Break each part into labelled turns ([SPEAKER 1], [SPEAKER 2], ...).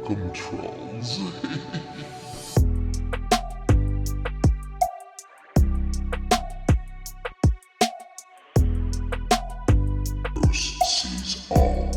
[SPEAKER 1] welcome, trolls. First sees all.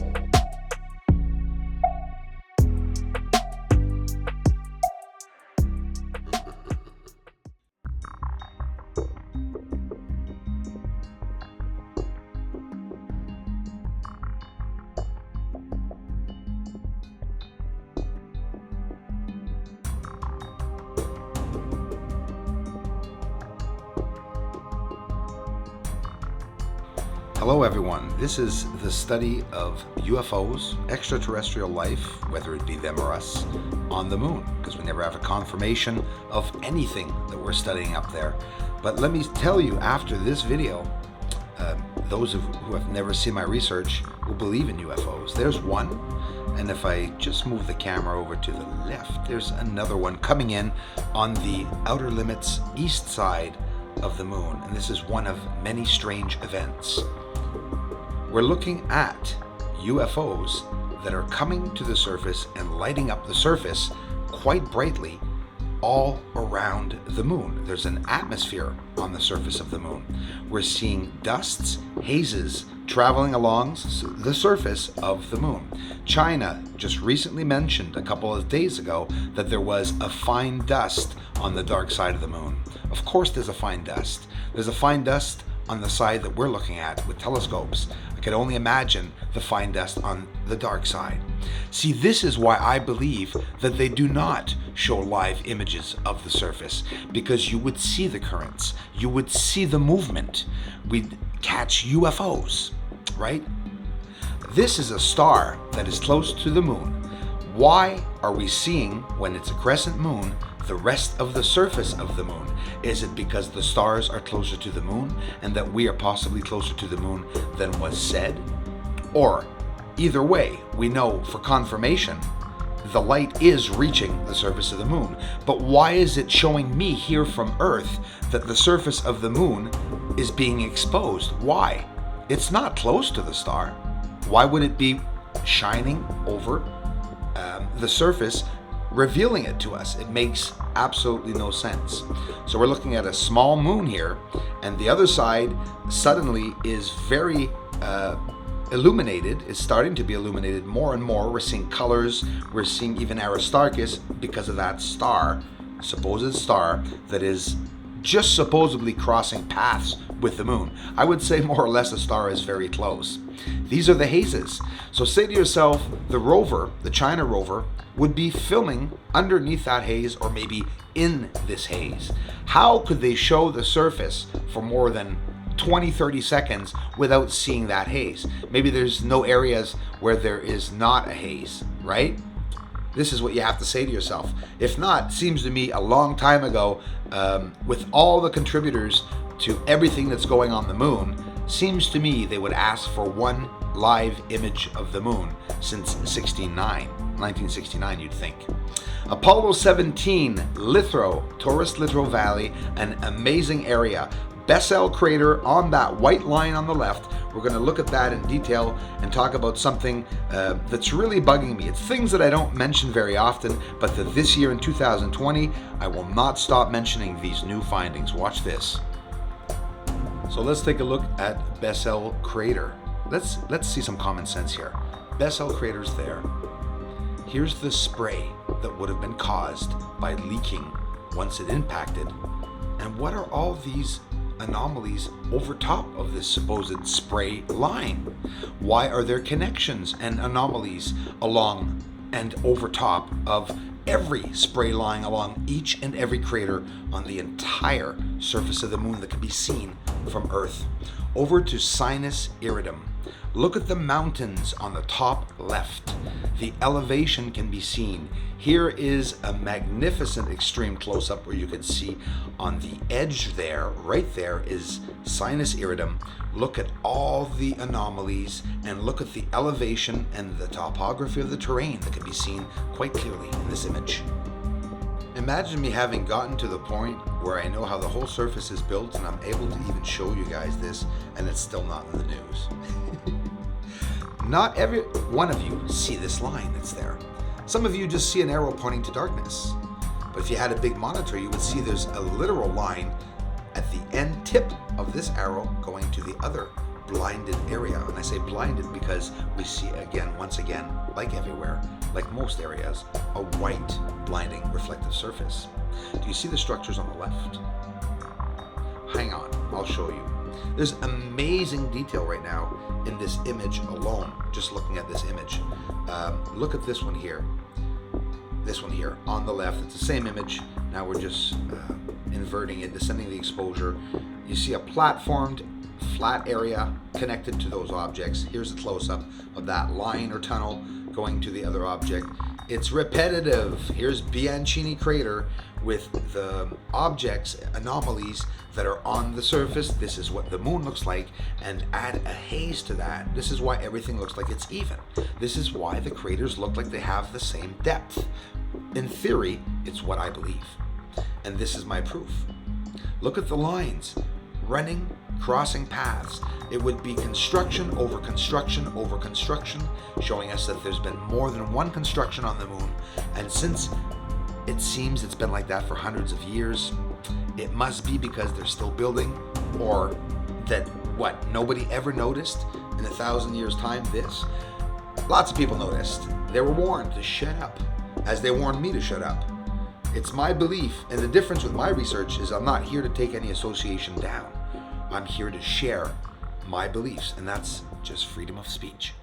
[SPEAKER 2] Hello everyone, this is the study of UFOs, extraterrestrial life, whether it be them or us, on the moon, because we never have a confirmation of anything that we're studying up there. But let me tell you, after this video, those who have never seen my research will believe in UFOs. There's one, and if I just move the camera over to the left, there's another one coming in on the outer limits east side of the moon, and this is one of many strange events. We're looking at UFOs that are coming to the surface and lighting up the surface quite brightly all around the moon. There's an atmosphere on the surface of the moon. We're seeing dusts, hazes traveling along the surface of the moon. China just recently mentioned a couple of days ago that there was a fine dust on the dark side of the moon. Of course there's a fine dust. There's a fine dust on the side that we're looking at with telescopes. I can only imagine the fine dust on the dark side. See, this is why I believe that they do not show live images of the surface, because you would see the currents, you would see the movement, we'd catch UFOs, right? This is a star that is close to the moon. Why are we seeing, when it's a crescent moon, the rest of the surface of the moon? Is it because the stars are closer to the moon and that we are possibly closer to the moon than was said? Or, either way, we know for confirmation the light is reaching the surface of the moon. But why is it showing me here from Earth that the surface of the moon is being exposed? Why? It's not close to the star. Why would it be shining over the surface, revealing it to us? It makes absolutely no sense. So we're looking at a small moon here, and the other side suddenly is very illuminated. It's starting to be illuminated more and more. We're seeing colors. We're seeing even Aristarchus because of that star, supposed star that is just supposedly crossing paths with the moon. I would say more or less the star is very close. These are the hazes. So say to yourself, the rover, the China rover, would be filming underneath that haze, or maybe in this haze. How could they show the surface for more than 20-30 seconds without seeing that haze? Maybe there's no areas where there is not a haze, right? This is what you have to say to yourself. If not, it seems to me a long time ago, with all the contributors to everything that's going on the moon, seems to me they would ask for one live image of the moon since 1969, you'd think. Apollo 17, Lithow, Taurus Lithow Valley, an amazing area. Bessel crater on that white line on the left. We're going to look at that in detail and talk about something that's really bugging me. It's things that I don't mention very often, but that this year in 2020, I will not stop mentioning these new findings. Watch this. So let's take a look at Bessel crater. Let's see some common sense here. Bessel crater's there. Here's the spray that would have been caused by leaking once it impacted. And what are all these anomalies over top of this supposed spray line? Why are there connections and anomalies along and over top of every spray line along each and every crater on the entire surface of the moon that can be seen from Earth? Over to Sinus Iridum. Look at the mountains on the top left. The elevation can be seen. Here is a magnificent extreme close-up where you can see on the edge there, right there, is Sinus Iridum. Look at all the anomalies and look at the elevation and the topography of the terrain that can be seen quite clearly in this image. Imagine me having gotten to the point where I know how the whole surface is built and I'm able to even show you guys this, and it's still not in the news. Not every one of you see this line that's there. Some of you just see an arrow pointing to darkness. But if you had a big monitor, you would see there's a literal line at the end tip of this arrow going to the other blinded area. And I say blinded because we see once again, like everywhere, like most areas, a white blinding reflective surface. Do you see the structures on the left? Hang on, I'll show you. There's amazing detail right now in this image alone, just looking at this image. Look at this one here. This one here on the left, it's the same image. Now we're just inverting it, descending the exposure. You see a platformed flat area connected to those objects. Here's a close-up of that line or tunnel going to the other object. It's repetitive. Here's Bianchini crater with the objects, anomalies that are on the surface. This is what the moon looks like, and add a haze to that. This is why everything looks like it's even. This is why the craters look like they have the same depth. In theory, it's what I believe. And this is my proof. Look at the lines running, crossing paths. It would be construction over construction over construction, showing us that there's been more than one construction on the moon. And since it seems it's been like that for hundreds of years, it must be because they're still building, or that nobody ever noticed in 1,000 years' time this. Lots of people noticed. They were warned to shut up, as they warned me to shut up. It's my belief, and the difference with my research is I'm not here to take any association down. I'm here to share my beliefs, and that's just freedom of speech.